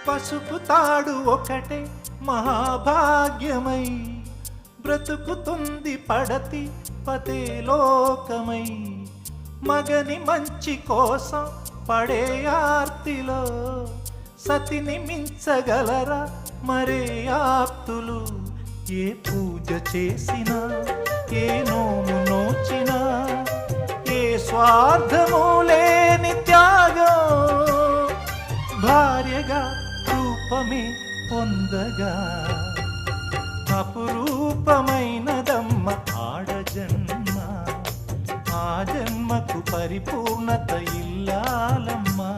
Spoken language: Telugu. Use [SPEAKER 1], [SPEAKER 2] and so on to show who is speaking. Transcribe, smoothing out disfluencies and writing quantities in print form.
[SPEAKER 1] పసుపు తాడు ఒకటే మహాభాగ్యమై బ్రతుకుతుంది పడతి పతే లోకమై. మగని మంచి కోసం పడే ఆర్తిలో సతిని మించగలరా మరే ఆప్తులు. ఏ పూజ చేసినా ఏ నోము నోచినా ఏ స్వార్థము లేని త్యాగం భార్యగా రూపమే పొందగా అపురూపమైనదమ్మ ఆడజన్మ. ఆ జన్మకు పరిపూర్ణత ఇల్లాలమ్మా.